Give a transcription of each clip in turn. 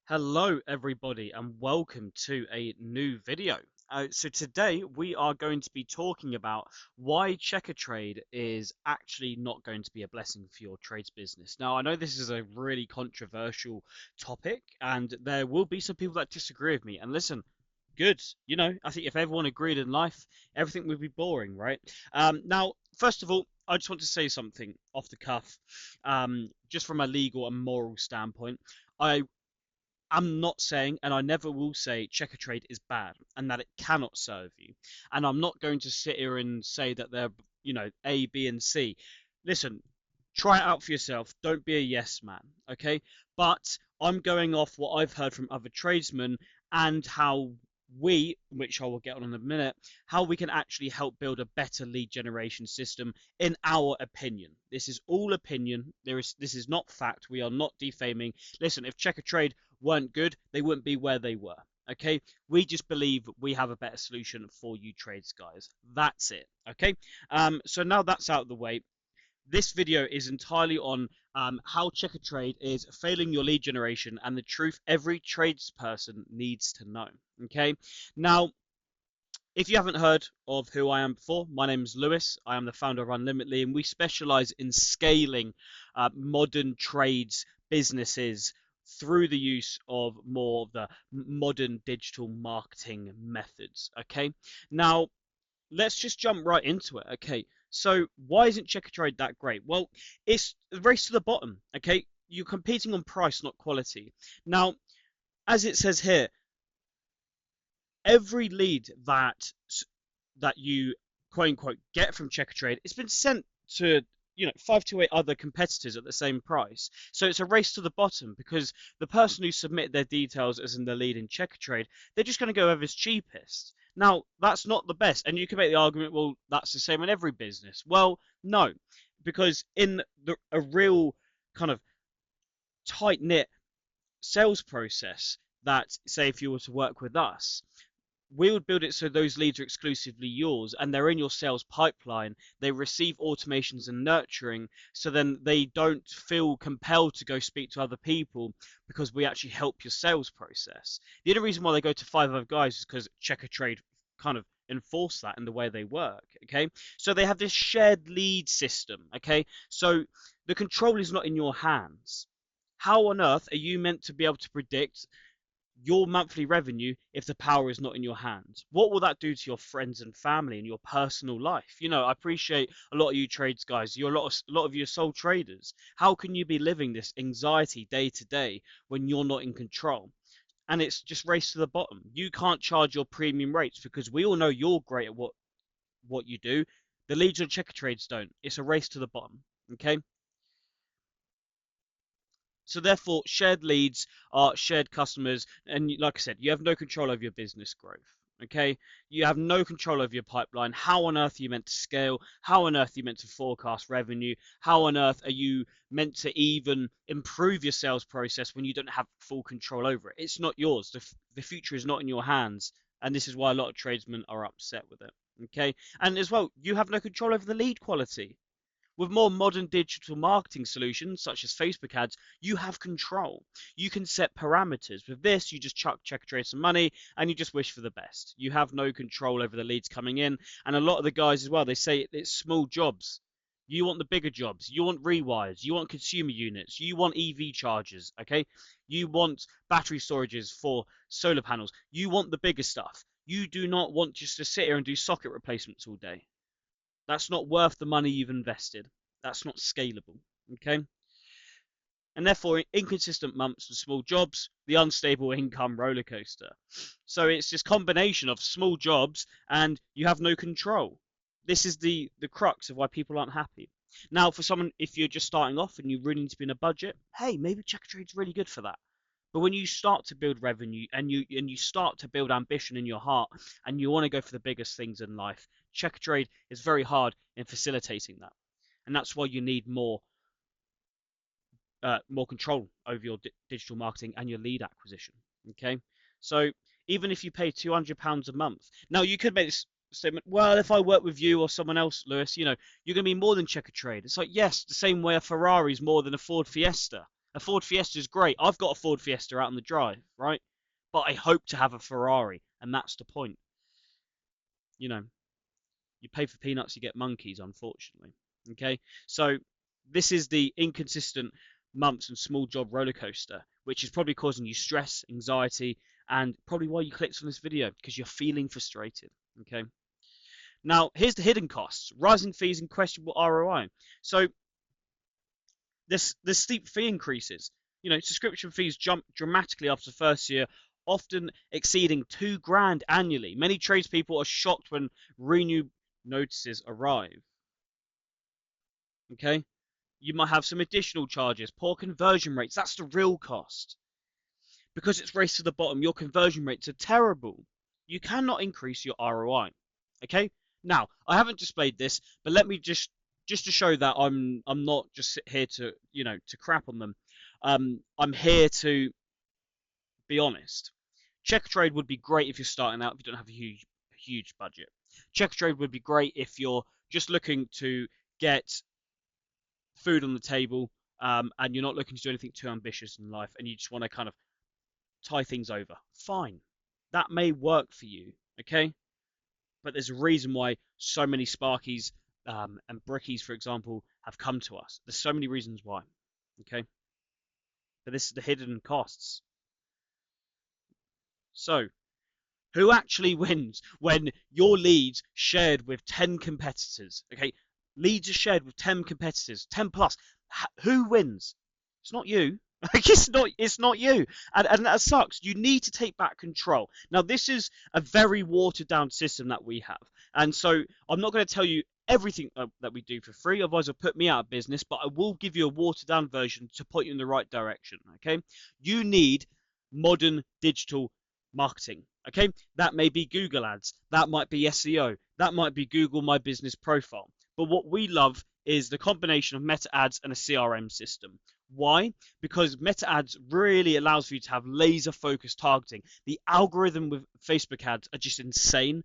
Hello everybody and welcome to a new video. So today we are going to be talking about why Checkatrade is actually not going to be a blessing for your trades business. Now I know this is a really controversial topic and there will be some people that disagree with me. And listen, good, I think if everyone agreed in life, everything would be boring, right? Now, first of all, I just want to say something off the cuff, just from a legal and moral standpoint. I'm not saying, and I never will say, Checkatrade is bad and that it cannot serve you. And I'm not going to sit here and say that they're, A, B, and C. Listen, try it out for yourself. Don't be a yes man, okay? But I'm going off what I've heard from other tradesmen and how we, which I will get on in a minute, how we can actually help build a better lead generation system in our opinion. This is all opinion. This is not fact. We are not defaming. Listen, if Checkatrade weren't good, they wouldn't be where they were. Okay, we just believe we have a better solution for you trades guys. That's it. Okay, so now that's out of the way, this video is entirely on how Checkatrade is failing your lead generation and the truth every tradesperson needs to know. Okay, now if you haven't heard of who I am before, my name is Lewis. I am the founder of Unlimitedly, and we specialize in scaling modern trades businesses through the use of more of the modern digital marketing methods. Okay, now let's just jump right into it. Okay, so why isn't Checkatrade that great? Well, it's a race to the bottom. Okay, you're competing on price, not quality. Now, as it says here, every lead that you quote unquote get from Checkatrade, it's been sent to 5 to 8 other competitors at the same price. So it's a race to the bottom because the person who submitted their details as in the lead in Checkatrade, they're just going to go whoever's cheapest. Now that's not the best, and you can make the argument, well, that's the same in every business. Well, no, because in a real kind of tight knit sales process, that say if you were to work with us, we would build it so those leads are exclusively yours and they're in your sales pipeline. They receive automations and nurturing, so then they don't feel compelled to go speak to other people because we actually help your sales process. The only reason why they go to five other guys is because Checkatrade kind of enforce that in the way they work. Okay, so they have this shared lead system. Okay, so the control is not in your hands. How on earth are you meant to be able to predict your monthly revenue if the power is not in your hands? What will that do to your friends and family and your personal life? I appreciate a lot of you trades guys. A lot of you are sole traders. How can you be living this anxiety day to day when you're not in control? And it's just race to the bottom. You can't charge your premium rates because we all know you're great at what you do. The leads on Checkatrades don't. It's a race to the bottom. Okay. So therefore, shared leads are shared customers, and like I said, you have no control over your business growth. Okay, you have no control over your pipeline. How on earth are you meant to scale? How on earth are you meant to forecast revenue? How on earth are you meant to even improve your sales process when you don't have full control over it? It's not yours. The future is not in your hands, and this is why a lot of tradesmen are upset with it. Okay, and as well, you have no control over the lead quality. With more modern digital marketing solutions, such as Facebook ads, you have control. You can set parameters. With this, you just chuck Checkatrade some money and you just wish for the best. You have no control over the leads coming in. And a lot of the guys as well, they say it's small jobs. You want the bigger jobs. You want rewires. You want consumer units. You want EV chargers. Okay. You want battery storages for solar panels. You want the bigger stuff. You do not want just to sit here and do socket replacements all day. That's not worth the money you've invested. That's not scalable. Okay. And therefore, inconsistent months and small jobs, the unstable income roller coaster. So it's this combination of small jobs and you have no control. This is the crux of why people aren't happy. Now, for someone, if you're just starting off and you really need to be in a budget, hey, maybe Checkatrade's really good for that. But when you start to build revenue and you start to build ambition in your heart and you want to go for the biggest things in life, Checkatrade is very hard in facilitating that, and that's why you need more control over your digital marketing and your lead acquisition. Okay, so even if you pay £200 a month, now you could make this statement, well, if I work with you or someone else, Lewis, you're going to be more than Checkatrade. It's like, yes, the same way a Ferrari is more than a Ford Fiesta. A Ford Fiesta is great. I've got a Ford Fiesta out on the drive, right? But I hope to have a Ferrari, and that's the point. You know, you pay for peanuts, you get monkeys, unfortunately. Okay, so this is the inconsistent months and small job roller coaster, which is probably causing you stress, anxiety, and probably why you clicked on this video because you're feeling frustrated. Okay, now here's the hidden costs: rising fees and questionable ROI. So there's steep fee increases. You know, subscription fees jump dramatically after the first year, often exceeding 2 grand annually. Many tradespeople are shocked when renew notices arrive. Okay, you might have some additional charges, poor conversion rates. That's the real cost. Because it's raced to the bottom, your conversion rates are terrible. You cannot increase your ROI. Okay. Now, I haven't displayed this, but let me just to show that I'm not just here to to crap on them. I'm here to be honest. Checkatrade would be great if you're starting out if you don't have a huge budget. Checkatrade would be great if you're just looking to get food on the table, and you're not looking to do anything too ambitious in life, and you just want to kind of tie things over. Fine, that may work for you, okay? But there's a reason why so many Sparkies and Brickies, for example, have come to us. There's so many reasons why, okay? But this is the hidden costs. So, who actually wins when your leads shared with 10 competitors? Okay, leads are shared with 10 competitors, 10 plus. Who wins? It's not you. It's not you. And that sucks. You need to take back control. Now, this is a very watered down system that we have. And so I'm not going to tell you everything that we do for free, otherwise it'll put me out of business, but I will give you a watered down version to point you in the right direction. Okay, you need modern digital marketing. Okay, that may be Google ads, that might be SEO, that might be Google My Business Profile. But what we love is the combination of meta ads and a CRM system. Why? Because meta ads really allows for you to have laser focused targeting. The algorithm with Facebook ads are just insane.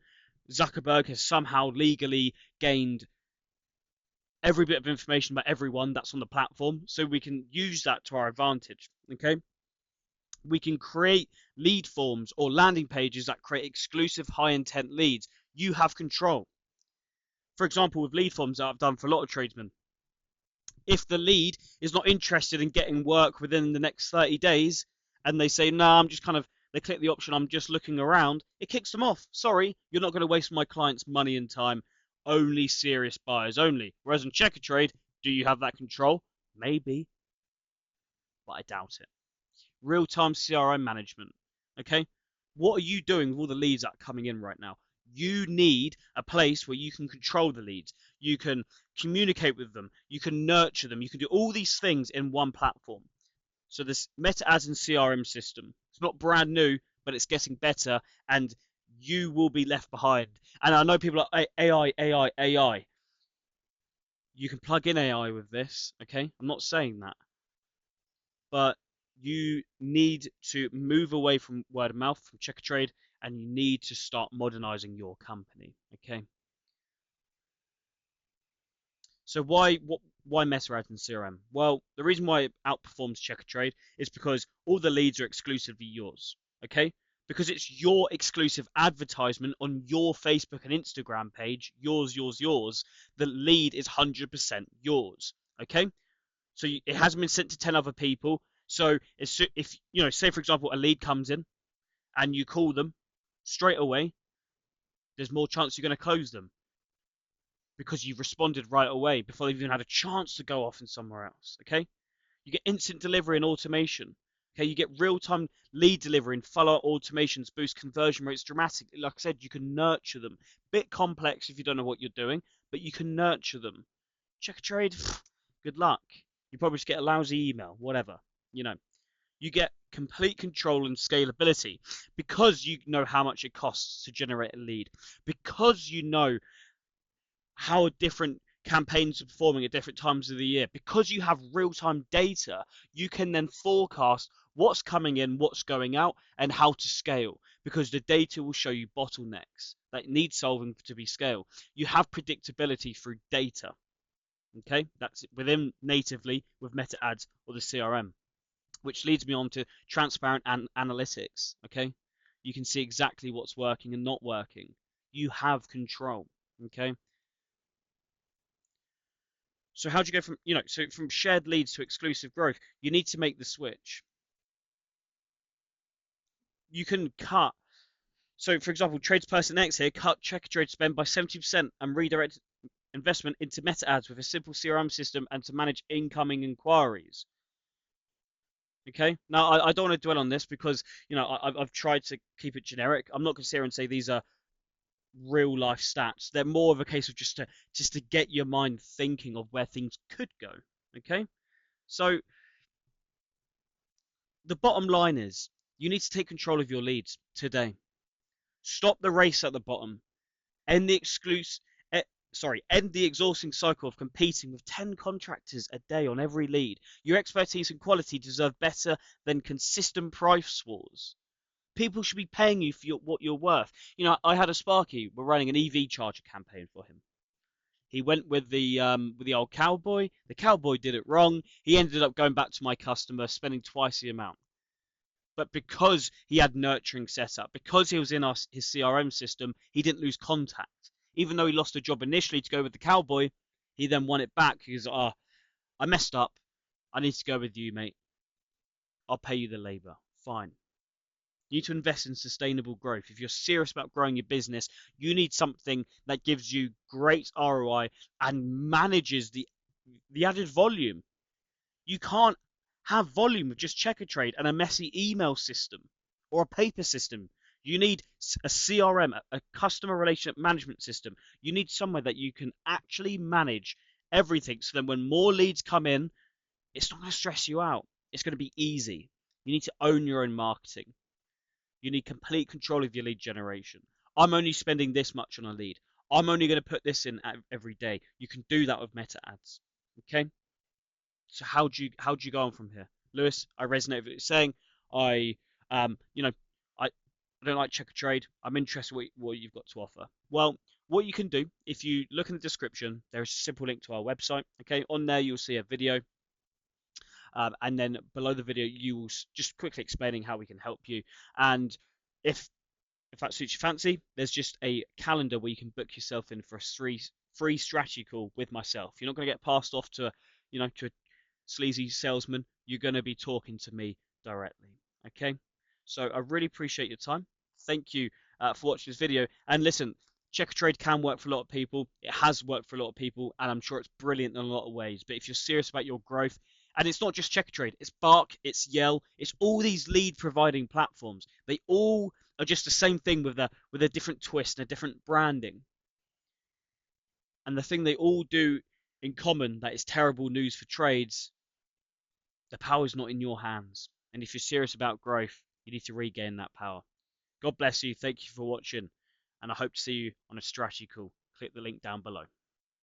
Zuckerberg has somehow legally gained every bit of information about everyone that's on the platform, so we can use that to our advantage. Okay, we can create lead forms or landing pages that create exclusive high intent leads. You have control. For example, with lead forms that I've done for a lot of tradesmen, if the lead is not interested in getting work within the next 30 days and they say, no, I'm just kind of, they click the option, I'm just looking around, it kicks them off. Sorry, you're not going to waste my client's money and time. Only serious buyers only. Whereas on Checkatrade, do you have that control? Maybe, but I doubt it. Real-time CRM management. Okay, what are you doing with all the leads that are coming in right now? You need a place where you can control the leads. You can communicate with them. You can nurture them. You can do all these things in one platform. So this meta ads and CRM system, it's not brand new, but it's getting better, and you will be left behind. And I know people are AI, AI, AI. You can plug in AI with this, okay? I'm not saying that, but you need to move away from word of mouth, from Checkatrade, and you need to start modernizing your company. Okay. So why meta ads and CRM? Well, the reason why it outperforms Checkatrade is because all the leads are exclusively yours. Okay. Because it's your exclusive advertisement on your Facebook and Instagram page, yours, yours, yours. The lead is 100% yours. Okay. So it hasn't been sent to 10 other people. So if say for example, a lead comes in and you call them straight away, there's more chance you're going to close them because you've responded right away before they've even had a chance to go off in somewhere else. Okay, you get instant delivery and automation. Okay, you get real-time lead delivery and follow-up automations, boost conversion rates dramatically. Like I said, you can nurture them. Bit complex if you don't know what you're doing, but you can nurture them. Checkatrade, good luck. You probably just get a lousy email, whatever. You know, you get complete control and scalability because you know how much it costs to generate a lead, because you know how different campaigns are performing at different times of the year, because you have real-time data. You can then forecast what's coming in, what's going out, and how to scale, because the data will show you bottlenecks that need solving to be scaled. You have predictability through data. Okay, that's within natively with meta ads or the CRM. which leads me on to transparent analytics. Okay, you can see exactly what's working and not working. You have control. Okay, so how do you go from from shared leads to exclusive growth? You need to make the switch. You can cut. So, for example, tradesperson X here cut Checkatrade spend by 70% and redirect investment into meta ads with a simple CRM system and to manage incoming inquiries. Okay. Now, I don't want to dwell on this because I've tried to keep it generic. I'm not going to sit here and say these are real life stats. They're more of a case of just to get your mind thinking of where things could go. Okay. So the bottom line is you need to take control of your leads today. Stop the race at the bottom. End the exclusive. End the exhausting cycle of competing with 10 contractors a day on every lead. Your expertise and quality deserve better than consistent price wars. People should be paying you for what you're worth. I had a Sparky. We're running an EV charger campaign for him. He went with the old cowboy. The cowboy did it wrong. He ended up going back to my customer, spending twice the amount. But because he had nurturing set up, because he was in his CRM system, he didn't lose contact. Even though he lost a job initially to go with the cowboy, he then won it back. He goes, I messed up. I need to go with you, mate. I'll pay you the labor. Fine. You need to invest in sustainable growth. If you're serious about growing your business, you need something that gives you great ROI and manages the added volume. You can't have volume with just Checkatrade and a messy email system or a paper system. You need a CRM, a customer relationship management system. You need somewhere that you can actually manage everything. So then when more leads come in, it's not going to stress you out. It's going to be easy. You need to own your own marketing. You need complete control of your lead generation. I'm only spending this much on a lead. I'm only going to put this in every day. You can do that with meta ads. Okay. So how do you go on from here, Lewis? I resonate with what you're saying. I you know I don't like Checkatrade. I'm interested in what you've got to offer. Well, what you can do if you look in the description, there's a simple link to our website. Okay, on there you'll see a video, and then below the video you will just quickly explaining how we can help you. And if that suits your fancy, there's just a calendar where you can book yourself in for a free strategy call with myself. You're not going to get passed off to to a sleazy salesman. You're going to be talking to me directly. Okay, so I really appreciate your time. Thank you for watching this video. And listen, Checkatrade can work for a lot of people. It has worked for a lot of people, and I'm sure it's brilliant in a lot of ways. But if you're serious about your growth, and it's not just Checkatrade, it's Bark, it's Yell, it's all these lead providing platforms. They all are just the same thing with a different twist and a different branding. And the thing they all do in common that is terrible news for trades, the power is not in your hands. And if you're serious about growth, you need to regain that power. God bless you. Thank you for watching. And I hope to see you on a strategy call. Click the link down below.